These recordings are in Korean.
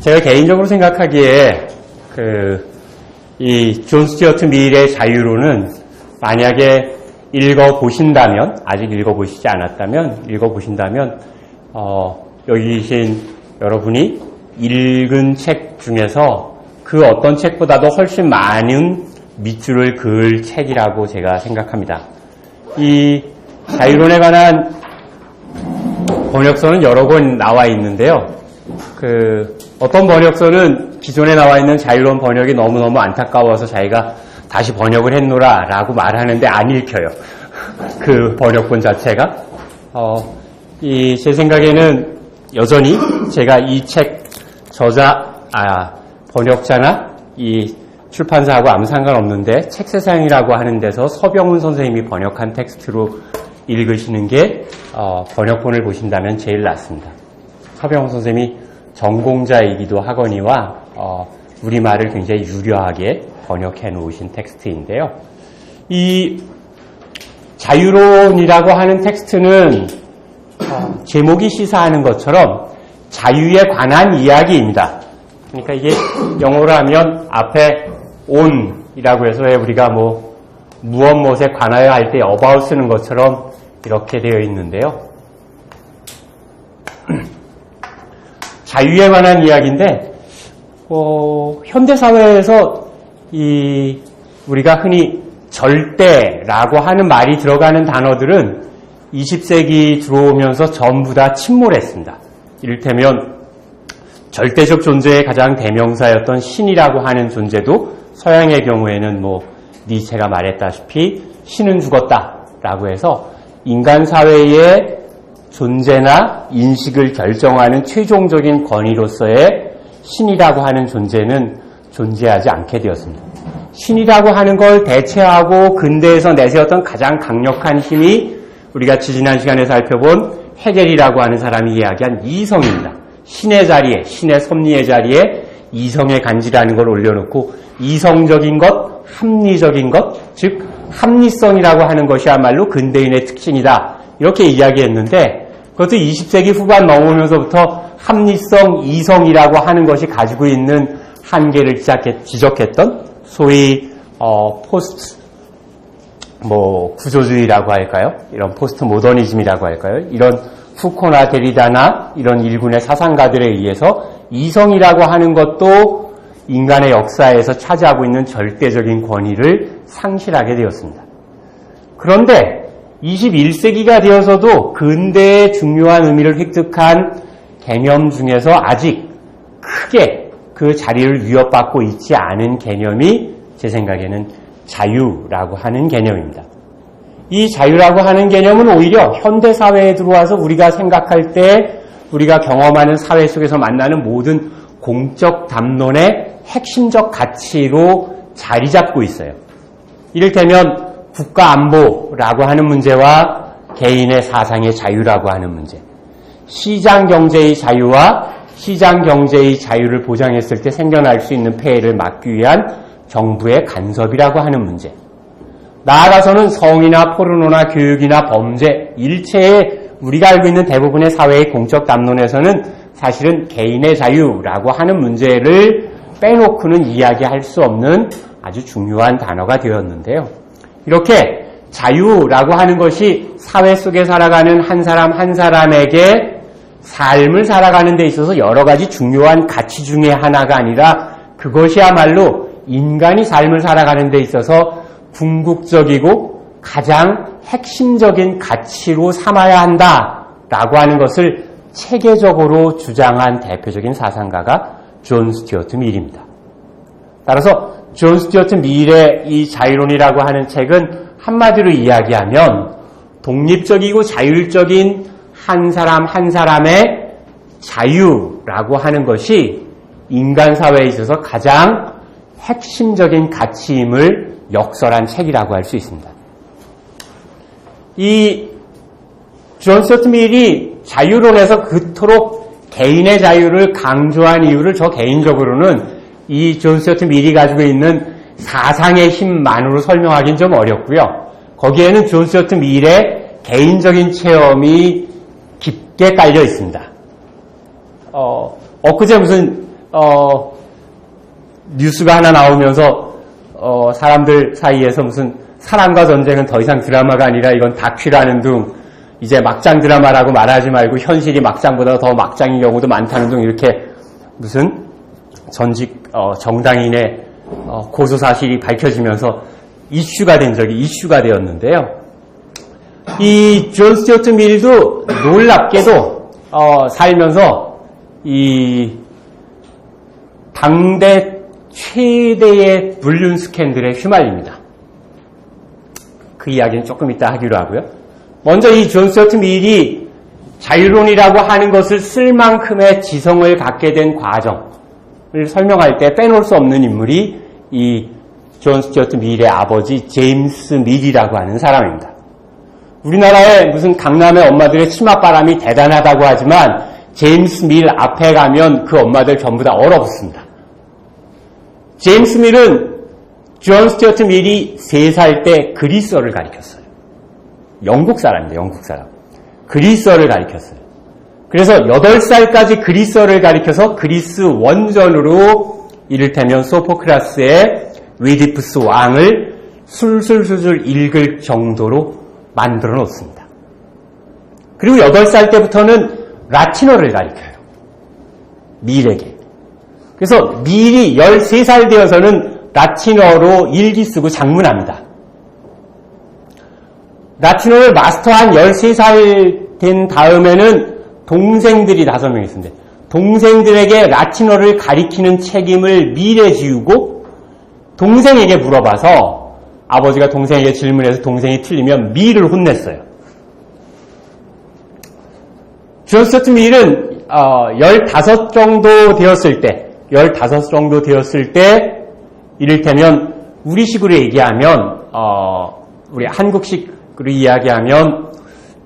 제가 개인적으로 생각하기에 이 존 스튜어트 밀의 자유로는 만약에 읽어보신다면, 아직 읽어보시지 않았다면, 여기 계신 여러분이 읽은 책 중에서 그 어떤 책보다도 훨씬 많은 밑줄을 그을 책이라고 제가 생각합니다. 이 자유론에 관한 번역서는 여러 권 나와 있는데요. 어떤 번역서는 기존에 나와 있는 자유론 번역이 너무너무 안타까워서 자기가 다시 번역을 했노라 라고 말하는데 안 읽혀요. 그 번역본 자체가. 제 생각에는 여전히 제가 이 책 번역자나 이 출판사하고 아무 상관없는데 책세상이라고 하는 데서 서병훈 선생님이 번역한 텍스트로 읽으시는 게 번역본을 보신다면 제일 낫습니다. 서병훈 선생님이 전공자이기도 하거니와 우리말을 굉장히 유려하게 번역해 놓으신 텍스트인데요. 이 자유론이라고 하는 텍스트는 제목이 시사하는 것처럼 자유에 관한 이야기입니다. 그러니까 이게 영어로 하면 앞에 on이라고 해서 왜 우리가 무엇에 관하여 할 때 about 쓰는 것처럼 이렇게 되어 있는데요. 자유에 관한 이야기인데, 현대사회에서 우리가 흔히 절대라고 하는 말이 들어가는 단어들은 20세기 들어오면서 전부 다 침몰했습니다. 이를테면 절대적 존재의 가장 대명사였던 신이라고 하는 존재도 서양의 경우에는 니체가 말했다시피 신은 죽었다라고 해서 인간 사회의 존재나 인식을 결정하는 최종적인 권위로서의 신이라고 하는 존재는 존재하지 않게 되었습니다. 신이라고 하는 걸 대체하고 근대에서 내세웠던 가장 강력한 힘이 우리가 지난 시간에 살펴본 헤겔이라고 하는 사람이 이야기한 이성입니다. 신의 자리에, 신의 섭리의 자리에 이성의 간지라는 걸 올려놓고 이성적인 것, 합리적인 것, 즉 합리성이라고 하는 것이야말로 근대인의 특징이다. 이렇게 이야기했는데 그것도 20세기 후반 넘어오면서부터 합리성, 이성이라고 하는 것이 가지고 있는 한계를 지적했던 소위 포스트 구조주의라고 할까요? 이런 포스트 모더니즘이라고 할까요? 이런 푸코나 데리다나 이런 일군의 사상가들에 의해서 이성이라고 하는 것도 인간의 역사에서 차지하고 있는 절대적인 권위를 상실하게 되었습니다. 그런데 21세기가 되어서도 근대의 중요한 의미를 획득한 개념 중에서 아직 크게 그 자리를 위협받고 있지 않은 개념이 제 생각에는 자유라고 하는 개념입니다. 이 자유라고 하는 개념은 오히려 현대사회에 들어와서 우리가 생각할 때 우리가 경험하는 사회 속에서 만나는 모든 공적 담론의 핵심적 가치로 자리 잡고 있어요. 이를테면 국가안보라고 하는 문제와 개인의 사상의 자유라고 하는 문제, 시장경제의 자유와 시장경제의 자유를 보장했을 때 생겨날 수 있는 폐해를 막기 위한 정부의 간섭이라고 하는 문제, 나아가서는 성이나 포르노나 교육이나 범죄, 일체의 우리가 알고 있는 대부분의 사회의 공적 담론에서는 사실은 개인의 자유라고 하는 문제를 빼놓고는 이야기할 수 없는 아주 중요한 단어가 되었는데요. 이렇게 자유라고 하는 것이 사회 속에 살아가는 한 사람 한 사람에게 삶을 살아가는 데 있어서 여러 가지 중요한 가치 중에 하나가 아니라 그것이야말로 인간이 삶을 살아가는 데 있어서 궁극적이고 가장 핵심적인 가치로 삼아야 한다라고 하는 것을 체계적으로 주장한 대표적인 사상가가 존 스튜어트 밀입니다. 따라서 존 스튜어트 밀의 이 자유론이라고 하는 책은 한마디로 이야기하면 독립적이고 자율적인 한 사람 한 사람의 자유라고 하는 것이 인간 사회에 있어서 가장 핵심적인 가치임을 역설한 책이라고 할 수 있습니다. 이 존 스튜어트 밀이 자유론에서 그토록 개인의 자유를 강조한 이유를 저 개인적으로는 이 존 스튜어트 밀이 가지고 있는 사상의 힘만으로 설명하기는 좀 어렵고요. 거기에는 존 스튜어트 밀의 개인적인 체험이 깊게 깔려 있습니다. 엊그제 무슨 뉴스가 하나 나오면서 사람들 사이에서 무슨 사랑과 전쟁은 더 이상 드라마가 아니라 이건 다큐라는 둥, 이제 막장 드라마라고 말하지 말고 현실이 막장보다 더 막장인 경우도 많다는 둥, 이렇게 무슨 전직 정당인의 고소 사실이 밝혀지면서 이슈가 되었는데요. 이 존 스튜어트 밀도 놀랍게도 살면서 이 당대 최대의 불륜 스캔들에 휘말립니다. 그 이야기는 조금 이따 하기로 하고요. 먼저 이 존 스튜어트 밀이 자유론이라고 하는 것을 쓸 만큼의 지성을 갖게 된 과정을 설명할 때 빼놓을 수 없는 인물이 이 존 스튜어트 밀의 아버지 제임스 밀이라고 하는 사람입니다. 우리나라에 무슨 강남의 엄마들의 치맛바람이 대단하다고 하지만 제임스 밀 앞에 가면 그 엄마들 전부 다 얼어붙습니다. 제임스 밀은 존 스튜어트 밀이 3살 때 그리스어를 가르쳤어요. 영국 사람입니다. 영국 사람. 그리스어를 가르쳤어요. 그래서 8살까지 그리스어를 가르쳐서 그리스 원전으로 이를테면 소포크라스의 위디푸스 왕을 술술술술 읽을 정도로 만들어 놓습니다. 그리고 8살 때부터는 라틴어를 가르쳐요. 밀에게. 그래서 밀이 13살 되어서는 라틴어로 일기 쓰고 작문합니다. 라틴어를 마스터한 13살 된 다음에는 동생들이 5명 있습니다. 동생들에게 라틴어를 가리키는 책임을 밀에 지우고 동생에게 물어봐서 아버지가 동생에게 질문해서 동생이 틀리면 밀을 혼냈어요. 존 스튜어트 밀은 15 정도 되었을 때 이를테면 우리식으로 얘기하면 우리 한국식으로 이야기하면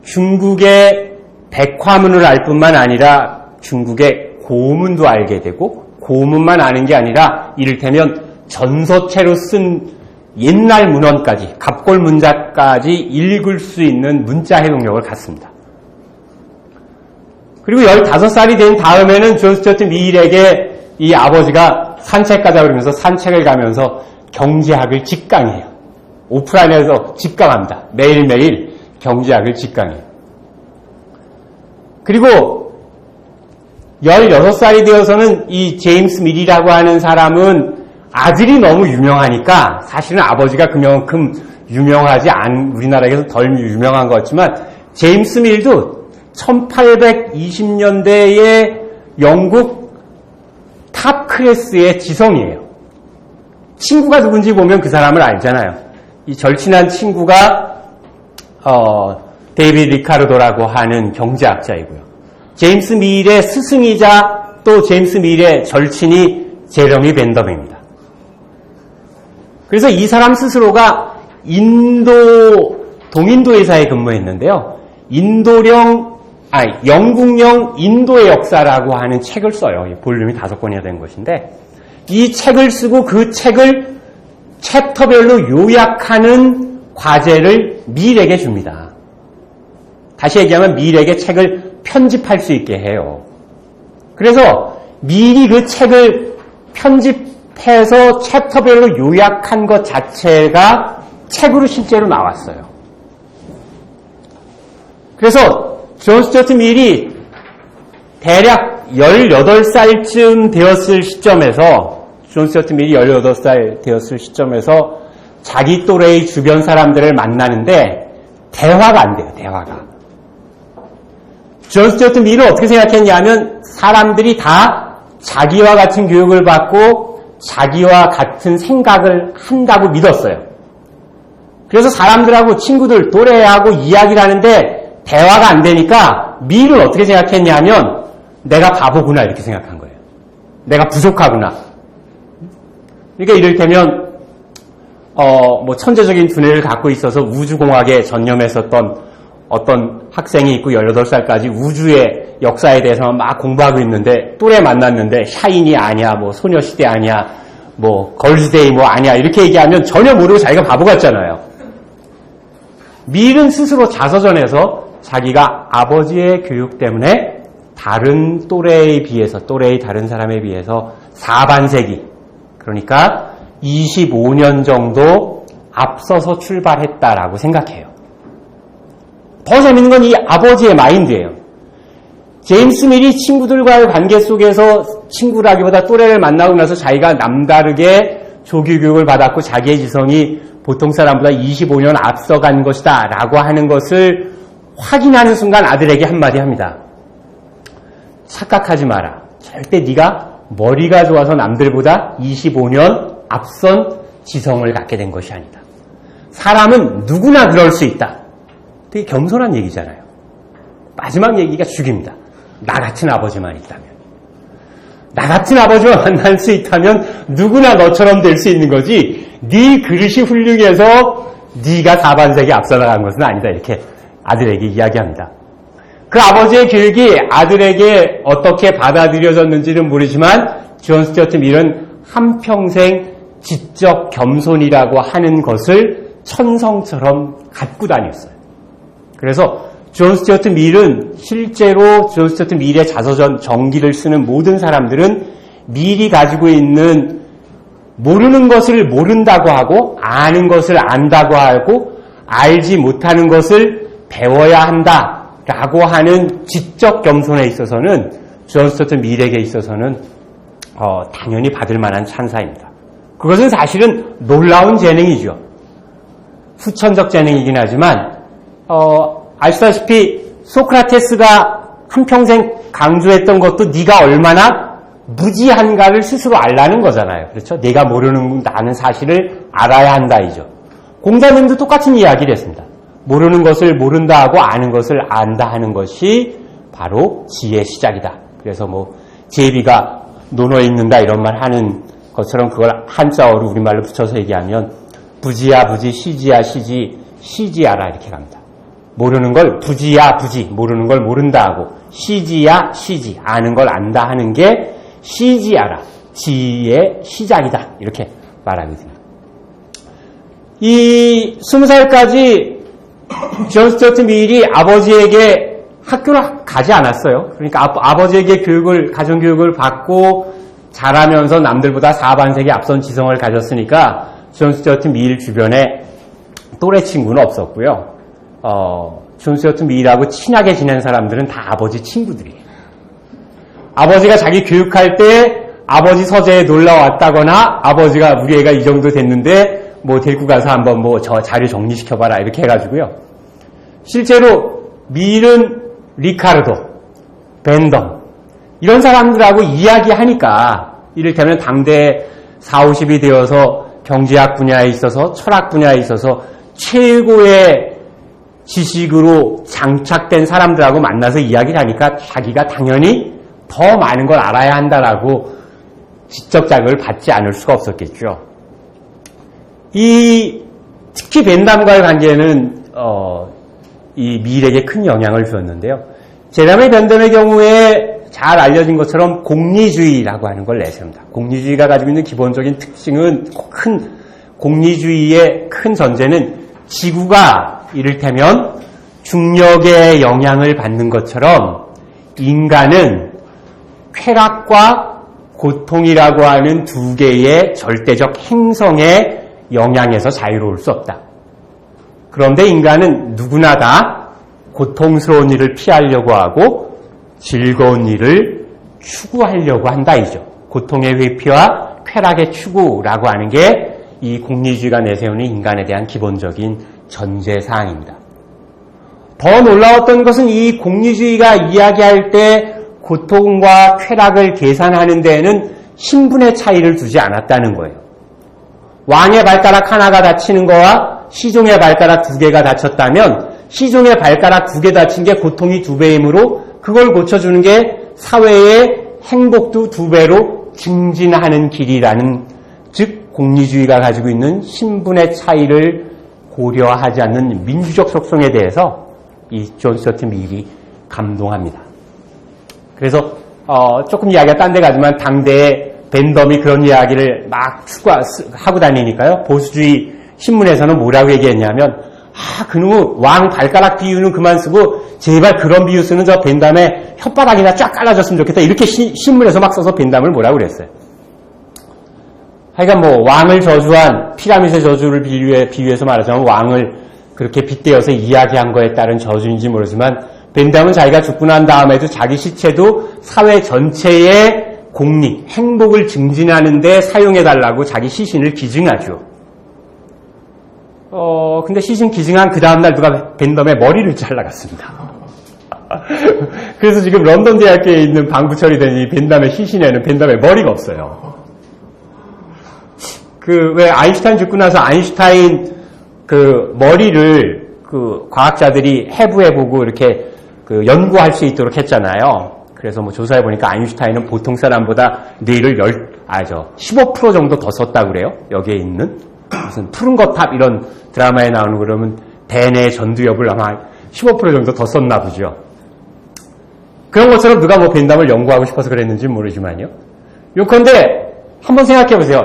중국의 백화문을 알 뿐만 아니라 중국의 고문도 알게 되고 고문만 아는 게 아니라 이를테면 전서체로 쓴 옛날 문헌까지 갑골 문자까지 읽을 수 있는 문자 해독력을 갖습니다. 그리고 15살이 된 다음에는 존 스튜어트 밀에게 이 아버지가 산책 가자 그러면서 산책을 가면서 경제학을 직강해요. 오프라인에서 직강합니다. 매일매일 경제학을 직강해요. 그리고 16살이 되어서는 이 제임스 밀이라고 하는 사람은 아들이 너무 유명하니까 사실은 아버지가 그만큼 유명하지 우리나라에서 덜 유명한 것 같지만 제임스 밀도 1820년대의 영국 탑 클래스의 지성이에요. 친구가 누군지 보면 그 사람을 알잖아요. 이 절친한 친구가 데이비드 리카르도라고 하는 경제학자이고요. 제임스 밀의 스승이자 또 제임스 밀의 절친이 제러미 벤덤입니다. 그래서 이 사람 스스로가 동인도 회사에 근무했는데요. 영국령 인도의 역사라고 하는 책을 써요. 볼륨이 5권이나 된 것인데 이 책을 쓰고 그 책을 챕터별로 요약하는 과제를 밀에게 줍니다. 다시 얘기하면 밀에게 책을 편집할 수 있게 해요. 그래서 밀이 그 책을 편집해서 챕터별로 요약한 것 자체가 책으로 실제로 나왔어요. 그래서 존 스튜어트 밀이 대략 18살쯤 되었을 시점에서 존 스튜어트 밀이 18살 되었을 시점에서 자기 또래의 주변 사람들을 만나는데 대화가 안 돼요. 대화가. 존 스튜어트 밀은 어떻게 생각했냐면 사람들이 다 자기와 같은 교육을 받고 자기와 같은 생각을 한다고 믿었어요. 그래서 사람들하고 친구들 또래하고 이야기를 하는데 대화가 안 되니까 밀은 어떻게 생각했냐면 내가 바보구나 이렇게 생각한 거예요. 내가 부족하구나. 그러니까 이를테면 천재적인 두뇌를 갖고 있어서 우주공학에 전념했었던 어떤 학생이 있고 18살까지 우주의 역사에 대해서만 막 공부하고 있는데 또래 만났는데 샤이니 아니야, 소녀시대 아니야, 걸스데이 아니야 이렇게 얘기하면 전혀 모르고 자기가 바보 같잖아요. 밀은 스스로 자서전에서 자기가 아버지의 교육 때문에 다른 또래의 다른 사람에 비해서 4반세기, 그러니까 25년 정도 앞서서 출발했다라고 생각해요. 더 재밌는 건 이 아버지의 마인드예요. 제임스 밀이 친구들과의 관계 속에서 친구라기보다 또래를 만나고 나서 자기가 남다르게 조기 교육을 받았고 자기의 지성이 보통 사람보다 25년 앞서간 것이다 라고 하는 것을 확인하는 순간 아들에게 한마디 합니다. 착각하지 마라. 절대 네가 머리가 좋아서 남들보다 25년 앞선 지성을 갖게 된 것이 아니다. 사람은 누구나 그럴 수 있다. 되게 겸손한 얘기잖아요. 마지막 얘기가 죽입니다. 나 같은 아버지만 있다면. 나 같은 아버지만 만날 수 있다면 누구나 너처럼 될 수 있는 거지 네 그릇이 훌륭해서 네가 4반세기 앞서 나간 것은 아니다. 이렇게 아들에게 이야기합니다. 그 아버지의 교육이 아들에게 어떻게 받아들여졌는지는 모르지만 존 스튜어트 밀은 한평생 지적 겸손이라고 하는 것을 천성처럼 갖고 다녔어요. 그래서 존 스튜어트 밀은 실제로 존 스튜어트 밀의 자서전 전기를 쓰는 모든 사람들은 밀이 가지고 있는 모르는 것을 모른다고 하고 아는 것을 안다고 하고 알지 못하는 것을 배워야 한다라고 하는 지적 겸손에 있어서는 존 스튜어트 밀에게 있어서는 당연히 받을 만한 찬사입니다. 그것은 사실은 놀라운 재능이죠. 후천적 재능이긴 하지만 아시다시피 소크라테스가 한평생 강조했던 것도 네가 얼마나 무지한가를 스스로 알라는 거잖아요. 그렇죠? 내가 모르는 나는 사실을 알아야 한다이죠. 공자님도 똑같은 이야기를 했습니다. 모르는 것을 모른다 하고 아는 것을 안다 하는 것이 바로 지혜의 시작이다. 그래서 제비가 논어에 있는다 이런 말 하는 것처럼 그걸 한자어로 우리말로 붙여서 얘기하면 부지야 부지, 시지야 시지, 시지야라 이렇게 갑니다. 모르는 걸 부지야 부지, 모르는 걸 모른다 하고 시지야 시지, 아는 걸 안다 하는 게 시지야라, 지혜의 시작이다 이렇게 말하거든요. 이 20살까지 존 스튜어트 밀이 아버지에게 학교를 가지 않았어요. 그러니까 아버지에게 가정교육을 받고 자라면서 남들보다 4반세기 앞선 지성을 가졌으니까 존 스튜어트 밀 주변에 또래 친구는 없었고요. 존 스튜어트 밀하고 친하게 지낸 사람들은 다 아버지 친구들이에요. 아버지가 자기 교육할 때 아버지 서재에 놀러 왔다거나 아버지가 우리 애가 이 정도 됐는데 데리고 가서 한번 저 자료 정리시켜봐라 이렇게 해가지고요. 실제로 밀은 리카르도, 벤덤 이런 사람들하고 이야기하니까 이를테면 당대 40, 50이 되어서 경제학 분야에 있어서 철학 분야에 있어서 최고의 지식으로 장착된 사람들하고 만나서 이야기를 하니까 자기가 당연히 더 많은 걸 알아야 한다라고 지적 자극을 받지 않을 수가 없었겠죠. 특히 벤담과의 관계는 이 밀에게 큰 영향을 주었는데요. 제라미 벤담의 경우에 잘 알려진 것처럼 공리주의라고 하는 걸 내세웁니다. 공리주의가 가지고 있는 기본적인 특징은 공리주의의 큰 전제는 지구가 이를테면 중력의 영향을 받는 것처럼 인간은 쾌락과 고통이라고 하는 두 개의 절대적 행성의 영향에서 자유로울 수 없다. 그런데 인간은 누구나 다 고통스러운 일을 피하려고 하고 즐거운 일을 추구하려고 한다이죠. 고통의 회피와 쾌락의 추구라고 하는 게 이 공리주의가 내세우는 인간에 대한 기본적인 전제사항입니다. 더 놀라웠던 것은 이 공리주의가 이야기할 때 고통과 쾌락을 계산하는 데에는 신분의 차이를 두지 않았다는 거예요. 왕의 발가락 하나가 다치는 거와 시종의 발가락 2개가 다쳤다면 시종의 발가락 2개 다친 게 고통이 2배이므로 그걸 고쳐주는 게 사회의 행복도 2배로 증진하는 길이라는, 즉 공리주의가 가지고 있는 신분의 차이를 고려하지 않는 민주적 속성에 대해서 이 존 스튜어트 밀이 감동합니다. 그래서 조금 이야기가 딴 데 가지만 당대에 벤덤이 그런 이야기를 막 추구하고 다니니까요. 보수주의 신문에서는 뭐라고 얘기했냐면 그놈의 왕 발가락 비유는 그만 쓰고 제발 그런 비유 쓰는 저 벤담에 혓바닥이나 쫙 깔아줬으면 좋겠다. 이렇게 신문에서 막 써서 벤담을 뭐라고 그랬어요. 하여간 뭐 왕을 저주한 피라미드의 저주를 비유해서 말하자면 왕을 그렇게 빗대어서 이야기한 거에 따른 저주인지 모르지만 벤담은 자기가 죽고 난 다음에도 자기 시체도 사회 전체의 공리, 행복을 증진하는 데 사용해달라고 자기 시신을 기증하죠. 근데 시신 기증한 그 다음날 누가 벤담의 머리를 잘라갔습니다. 그래서 지금 런던 대학교에 있는 방부 처리된 이 벤담의 시신에는 벤담의 머리가 없어요. 왜 아인슈타인 죽고 나서 아인슈타인 머리를 과학자들이 해부해보고 이렇게 연구할 수 있도록 했잖아요. 그래서 뭐 조사해보니까 아인슈타인은 보통 사람보다 뇌를 15% 정도 더 썼다고 그래요. 여기에 있는. 무슨 푸른 거탑 이런 드라마에 나오는 그러면 대뇌 전두엽을 아마 15% 정도 더 썼나 보죠. 그런 것처럼 누가 뭐 벤담을 연구하고 싶어서 그랬는지 모르지만요. 요컨대 한번 생각해보세요.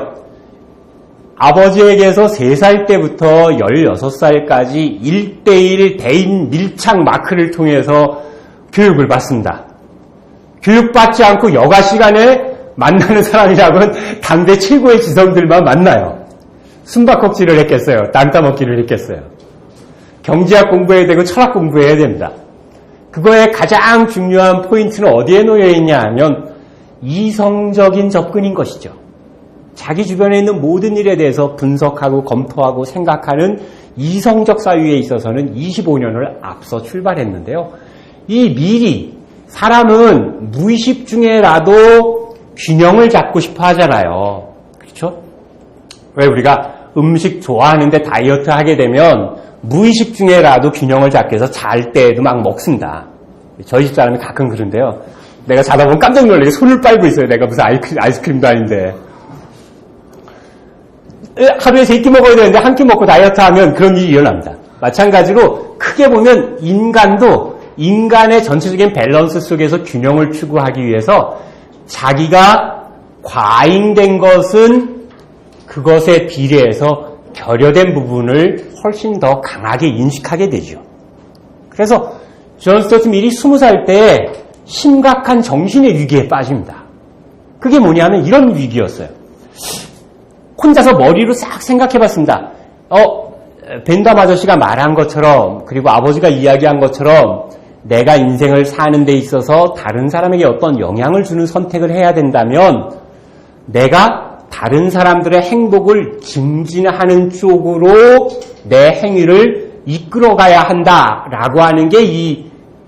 아버지에게서 3살 때부터 16살까지 1:1 대인 밀착 마크를 통해서 교육을 받습니다. 교육받지 않고 여가 시간에 만나는 사람이라고는 담배 최고의 지성들만 만나요. 숨바꼭질을 했겠어요. 땅 따먹기를 했겠어요. 경제학 공부해야 되고 철학 공부해야 됩니다. 그거의 가장 중요한 포인트는 어디에 놓여 있냐 하면 이성적인 접근인 것이죠. 자기 주변에 있는 모든 일에 대해서 분석하고 검토하고 생각하는 이성적 사유에 있어서는 25년을 앞서 출발했는데요. 이 미리 사람은 무의식 중에라도 균형을 잡고 싶어 하잖아요. 그렇죠? 왜 우리가 음식 좋아하는데 다이어트 하게 되면 무의식 중에라도 균형을 잡기 위해서 잘 때에도 막 먹습니다. 저희 집 사람이 가끔 그런데요. 내가 자다 보면 깜짝 놀라게 손을 빨고 있어요. 내가 무슨 아이스크림도 아닌데. 하루에 3끼 먹어야 되는데 한 끼 먹고 다이어트 하면 그런 일이 일어납니다. 마찬가지로 크게 보면 인간도 인간의 전체적인 밸런스 속에서 균형을 추구하기 위해서 자기가 과잉된 것은 그것에 비례해서 결여된 부분을 훨씬 더 강하게 인식하게 되죠. 그래서 존 스튜어트 밀이 20살 때 심각한 정신의 위기에 빠집니다. 그게 뭐냐면 이런 위기였어요. 혼자서 머리로 싹 생각해봤습니다. 벤담 아저씨가 말한 것처럼 그리고 아버지가 이야기한 것처럼 내가 인생을 사는 데 있어서 다른 사람에게 어떤 영향을 주는 선택을 해야 된다면 내가 다른 사람들의 행복을 증진하는 쪽으로 내 행위를 이끌어가야 한다라고 하는 게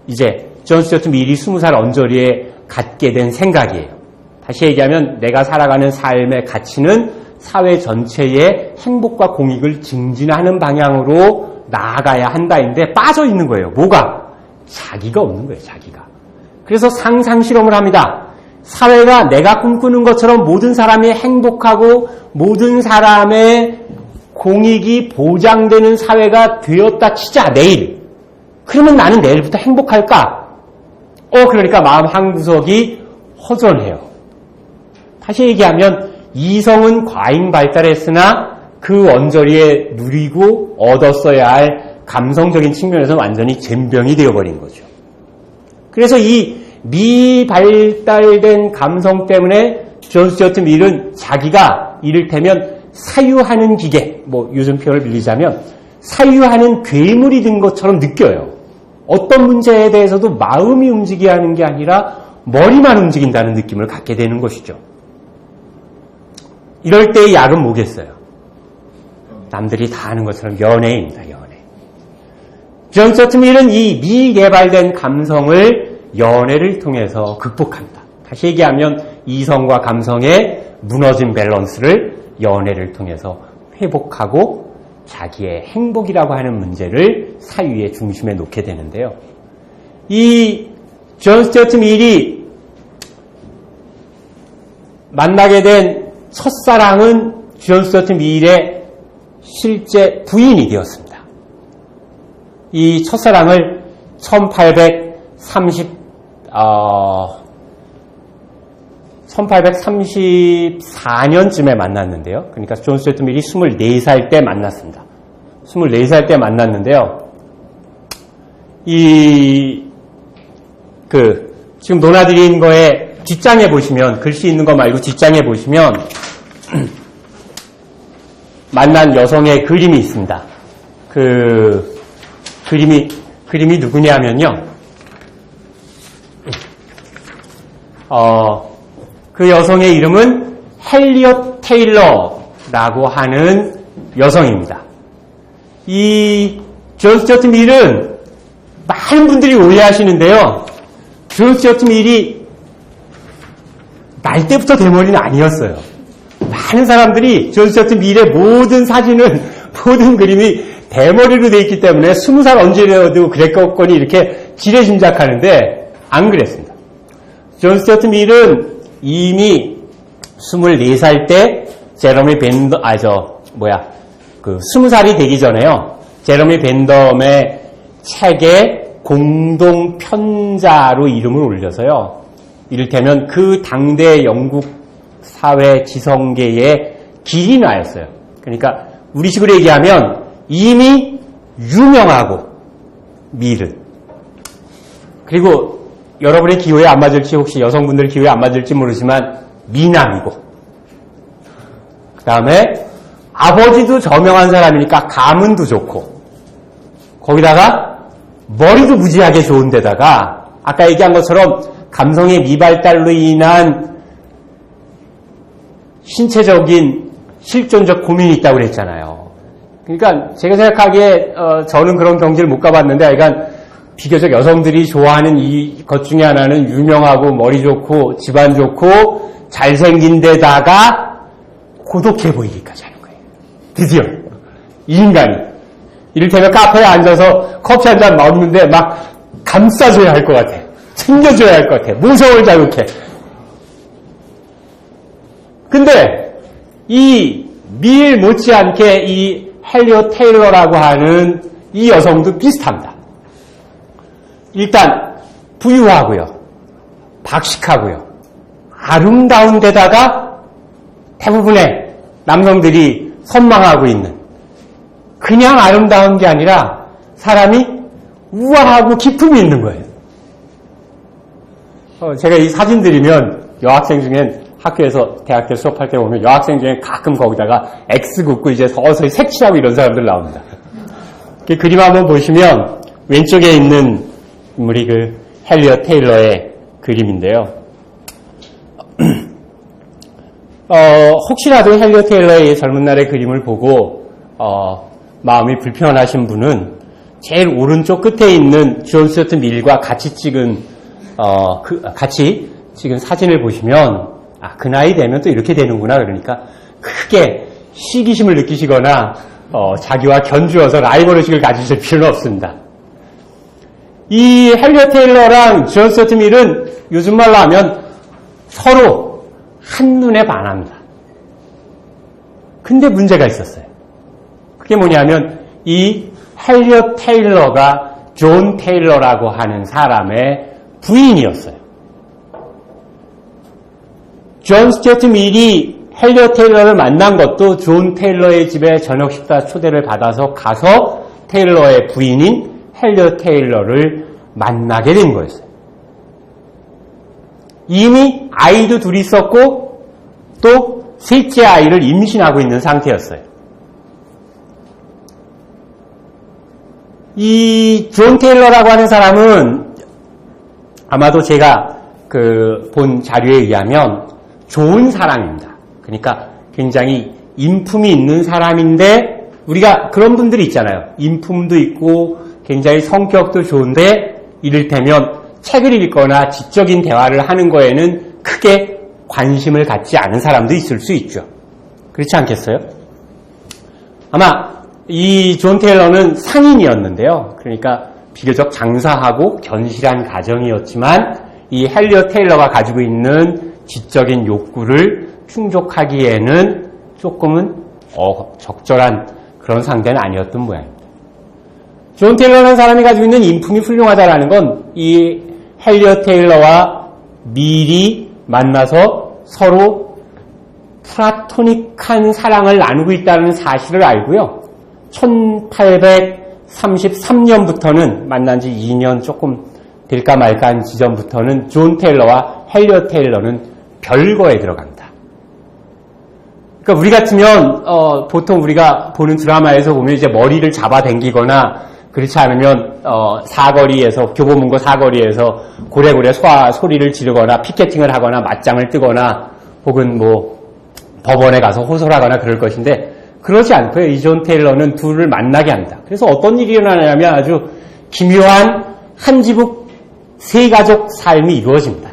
이제 존 스튜어트 밀이 20살 언저리에 갖게 된 생각이에요. 다시 얘기하면 내가 살아가는 삶의 가치는 사회 전체의 행복과 공익을 증진하는 방향으로 나아가야 한다인데 빠져 있는 거예요. 뭐가? 자기가 없는 거예요. 자기가. 그래서 상상 실험을 합니다. 사회가 내가 꿈꾸는 것처럼 모든 사람이 행복하고 모든 사람의 공익이 보장되는 사회가 되었다 치자, 내일. 그러면 나는 내일부터 행복할까? 그러니까 마음 한구석이 허전해요. 다시 얘기하면 이성은 과잉 발달했으나 그 언저리에 누리고 얻었어야 할 감성적인 측면에서 완전히 젬병이 되어버린 거죠. 그래서 이 미발달된 감성 때문에 존 스튜어트 밀은 자기가 이를테면 사유하는 기계, 요즘 표현을 빌리자면 사유하는 괴물이 된 것처럼 느껴요. 어떤 문제에 대해서도 마음이 움직여야 하는 게 아니라 머리만 움직인다는 느낌을 갖게 되는 것이죠. 이럴 때의 약은 뭐겠어요? 남들이 다 아는 것처럼 연애입니다. 연애. 존 스튜어트 밀은 이 미개발된 감성을 연애를 통해서 극복합니다. 다시 얘기하면 이성과 감성의 무너진 밸런스를 연애를 통해서 회복하고 자기의 행복이라고 하는 문제를 사유의 중심에 놓게 되는데요. 이 존 스튜어트 밀이 만나게 된 첫사랑은 존 스튜어트 밀의 실제 부인이 되었습니다. 이 첫사랑을 1834년쯤에 만났는데요. 그러니까 존 스튜어트 밀이 24살 때 만났습니다. 24살 때 만났는데요. 지금 논하드린 거에 뒷장에 보시면, 글씨 있는 거 말고 뒷장에 보시면, 만난 여성의 그림이 있습니다. 그림이 누구냐면요. 그 여성의 이름은 헬리엇 테일러라고 하는 여성입니다. 이 존 스튜어트 밀은 많은 분들이 오해하시는데요. 존 스튜어트 밀이 날 때부터 대머리는 아니었어요. 많은 사람들이 존 스튜어트 밀의 모든 사진은, 모든 그림이 대머리로 되어 있기 때문에 20살 언제라도 그랬겠거니 이렇게 지레짐작하는데 안 그랬습니다. 존 스튜어트 밀은 이미 24살 때 제러미 벤더, 20살이 되기 전에요. 제러미 벤덤의 책에 공동 편자로 이름을 올려서요. 이를테면 그 당대 영국 사회 지성계의 길이 나였어요. 그러니까 우리식으로 얘기하면 이미 유명하고 밀은. 그리고 여러분의 기호에 안 맞을지, 혹시 여성분들 기호에 안 맞을지 모르지만 미남이고, 그 다음에 아버지도 저명한 사람이니까 가문도 좋고, 거기다가 머리도 무지하게 좋은 데다가 아까 얘기한 것처럼 감성의 미발달로 인한 신체적인 실존적 고민이 있다고 그랬잖아요. 그러니까 제가 생각하기에 저는 그런 경지를 못 가봤는데 하여간 비교적 여성들이 좋아하는 이 것 중에 하나는 유명하고 머리 좋고 집안 좋고 잘생긴 데다가 고독해 보이기까지 하는 거예요. 드디어 이 인간이 이를테면 카페에 앉아서 커피 한 잔 먹는데 막 감싸줘야 할 것 같아. 챙겨줘야 할 것 같아. 모성을 자극해. 근데 이 밀 못지않게 이 헬리엇 테일러라고 하는 이 여성도 비슷합니다. 일단 부유하고요. 박식하고요. 아름다운 데다가 대부분의 남성들이 선망하고 있는, 그냥 아름다운 게 아니라 사람이 우아하고 기품이 있는 거예요. 제가 이 사진 드리면 여학생 중엔 학교에서 대학교 수업할 때 보면 여학생 중에 가끔 거기다가 X 긋고 이제 서서히 색칠하고 이런 사람들 나옵니다. 그림 한번 보시면 왼쪽에 있는 인물이 그 헬리엇 테일러의 그림인데요. 혹시라도 헬리엇 테일러의 젊은 날의 그림을 보고 마음이 불편하신 분은 제일 오른쪽 끝에 있는 존 스튜어트 밀과 같이 찍은 사진을 보시면 그 나이 되면 또 이렇게 되는구나. 그러니까 크게 시기심을 느끼시거나 자기와 견주어서 라이벌의식을 가지실 필요는 없습니다. 이 헬리엇 테일러랑 존 스튜어트 밀은 요즘 말로 하면 서로 한눈에 반합니다. 근데 문제가 있었어요. 그게 뭐냐면 이 헬리엇 테일러가 존 테일러라고 하는 사람의 부인이었어요. 존 스튜어트 밀이 헬리엇 테일러를 만난 것도 존 테일러의 집에 저녁 식사 초대를 받아서 가서 테일러의 부인인 헬리엇 테일러를 만나게 된 거였어요. 이미 아이도 둘이 있었고 또 셋째 아이를 임신하고 있는 상태였어요. 이 존 테일러라고 하는 사람은 아마도 제가 본 자료에 의하면 좋은 사람입니다. 그러니까 굉장히 인품이 있는 사람인데, 우리가 그런 분들이 있잖아요. 인품도 있고 굉장히 성격도 좋은데 이를테면 책을 읽거나 지적인 대화를 하는 거에는 크게 관심을 갖지 않은 사람도 있을 수 있죠. 그렇지 않겠어요? 아마 이 존 테일러는 상인이었는데요. 그러니까 비교적 장사하고 견실한 가정이었지만 이 헬리엇 테일러가 가지고 있는 지적인 욕구를 충족하기에는 조금은 적절한 그런 상대는 아니었던 모양입니다. 존 테일러라는 사람이 가지고 있는 인품이 훌륭하다라는 건 이 헬리엇 테일러와 밀이 만나서 서로 플라토닉한 사랑을 나누고 있다는 사실을 알고요. 1833년부터는 만난 지 2년 조금 될까 말까 한 지점부터는 존 테일러와 헬리엇 테일러는 별거에 들어갑니다. 그러니까 우리 같으면 보통 우리가 보는 드라마에서 보면 이제 머리를 잡아당기거나 그렇지 않으면 사거리에서 교보문고 사거리에서 고래고래 소리를 지르거나 피켓팅을 하거나 맞짱을 뜨거나 혹은 뭐 법원에 가서 호소를 하거나 그럴 것인데 그러지 않고요. 이 존 테일러는 둘을 만나게 합니다. 그래서 어떤 일이 일어나냐면 아주 기묘한 한 지붕 세 가족 삶이 이루어집니다.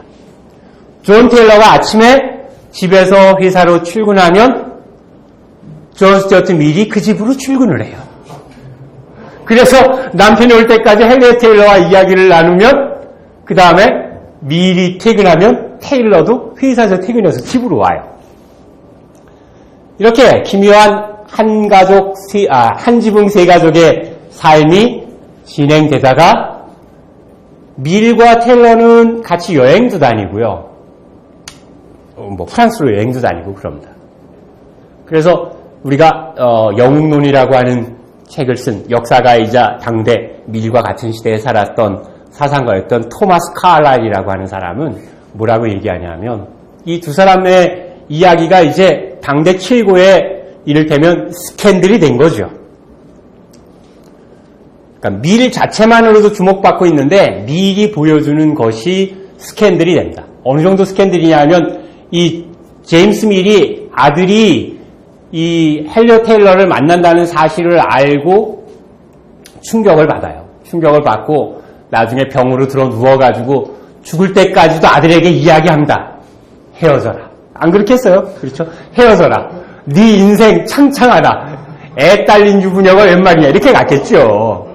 존 테일러가 아침에 집에서 회사로 출근하면 존 스튜어트 밀이 그 집으로 출근을 해요. 그래서 남편이 올 때까지 헬리엇 테일러와 이야기를 나누면 그 다음에 밀이 퇴근하면 테일러도 회사에서 퇴근해서 집으로 와요. 이렇게 기묘한 한 지붕 세 가족의 삶이 진행되다가 밀과 테일러는 같이 여행도 다니고요. 뭐 프랑스로 여행도 다니고 그럽니다. 그래서 우리가 영웅론이라고 하는 책을 쓴 역사가이자 당대 밀과 같은 시대에 살았던 사상가였던 토마스 카를라일이라고 하는 사람은 뭐라고 얘기하냐면 이 두 사람의 이야기가 이제 당대 최고의 이를테면 스캔들이 된 거죠. 그러니까 밀 자체만으로도 주목받고 있는데 밀이 보여주는 것이 스캔들이 됩니다. 어느 정도 스캔들이냐 하면 이 제임스 밀이 아들이 이 헬리엇 테일러를 만난다는 사실을 알고 충격을 받아요. 충격을 받고 나중에 병으로 들어 누워가지고 죽을 때까지도 아들에게 이야기합니다. 헤어져라. 안 그렇게 했어요? 그렇죠? 헤어져라. 네 인생 창창하다. 애 딸린 유부녀가 웬 말이냐. 이렇게 갔겠죠.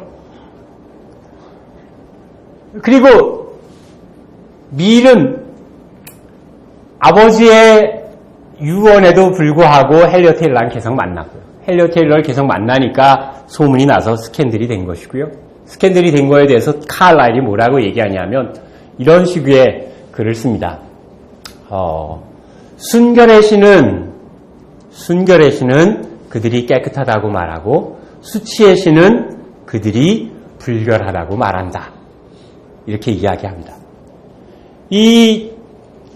그리고 밀은 아버지의 유언에도 불구하고 헬리엇 테일러랑 계속 만났고요. 헬리엇 테일러를 계속 만나니까 소문이 나서 스캔들이 된 것이고요. 스캔들이 된 거에 대해서 카를라일이 뭐라고 얘기하냐면 이런 식의 글을 씁니다. 순결의 신은 그들이 깨끗하다고 말하고 수치의 신은 그들이 불결하다고 말한다. 이렇게 이야기합니다. 이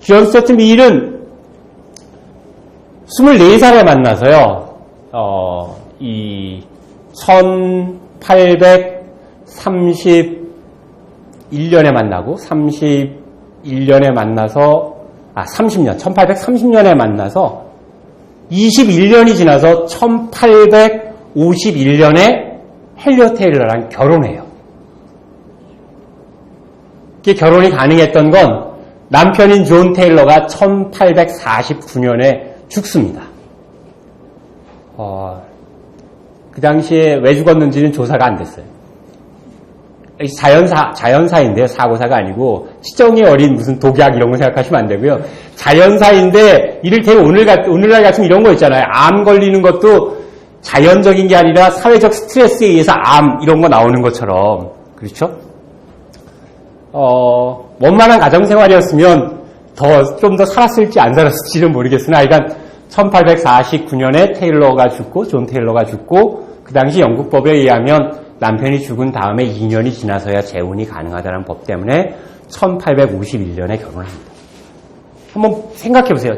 존 스튜어트 밀은 24살에 만나서요, 이 1831년에 만나고, 31년에 만나서, 1830년에 만나서, 21년이 지나서 1851년에 헬리엇 테일러랑 결혼해요. 이게 결혼이 가능했던 건 남편인 존 테일러가 1849년에 죽습니다. 그 당시에 왜 죽었는지는 조사가 안 됐어요. 자연사인데요. 사고사가 아니고 시정이 어린 무슨 독약 이런 거 생각하시면 안 되고요. 자연사인데 이를테면 오늘날 같은 이런 거 있잖아요. 암 걸리는 것도 자연적인 게 아니라 사회적 스트레스에 의해서 암 이런 거 나오는 것처럼 그렇죠? 원만한 가정생활이었으면 좀 더 살았을지 안 살았을지는 모르겠으나 하여간 1849년에 존 테일러가 죽고 그 당시 영국법에 의하면 남편이 죽은 다음에 2년이 지나서야 재혼이 가능하다는 법 때문에 1851년에 결혼합니다. 한번 생각해 보세요.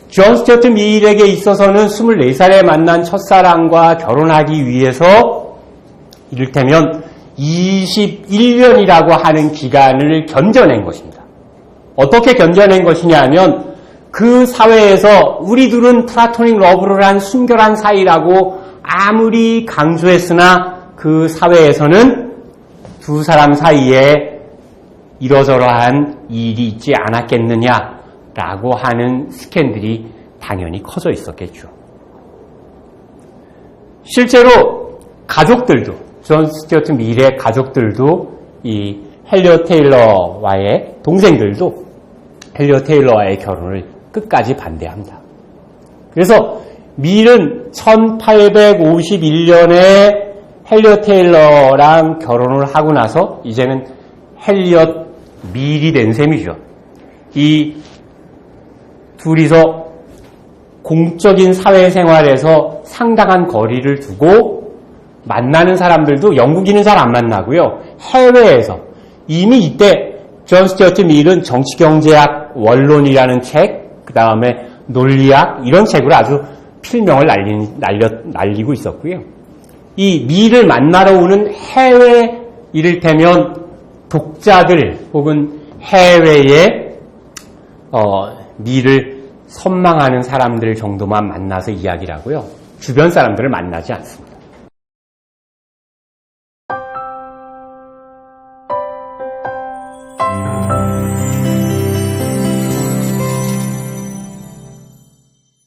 존 스튜어트 밀에게 있어서는 24살에 만난 첫사랑과 결혼하기 위해서 이를테면 21년이라고 하는 기간을 견뎌낸 것입니다. 어떻게 견뎌낸 것이냐 하면 그 사회에서 우리 둘은 플라토닉 러브를 한 순결한 사이라고 아무리 강조했으나 그 사회에서는 두 사람 사이에 이러저러한 일이 있지 않았겠느냐라고 하는 스캔들이 당연히 커져 있었겠죠. 실제로 가족들도 존 스튜어트 밀의 가족들도 이 헬리엇 테일러와의 동생들도 헬리엇 테일러와의 결혼을 끝까지 반대합니다. 그래서 밀은 1851년에 헬리엇 테일러랑 결혼을 하고 나서 이제는 헬리엇 밀이 된 셈이죠. 이 둘이서 공적인 사회생활에서 상당한 거리를 두고 만나는 사람들도 영국인은 잘 안 만나고요. 해외에서 이미 이때 존 스튜어트 밀은 정치경제학 원론이라는 책, 그 다음에 논리학 이런 책으로 아주 필명을 날리고 있었고요. 이 밀을 만나러 오는 해외 이를테면 독자들 혹은 해외의 밀을 선망하는 사람들 정도만 만나서 이야기를 하고요. 주변 사람들을 만나지 않습니다.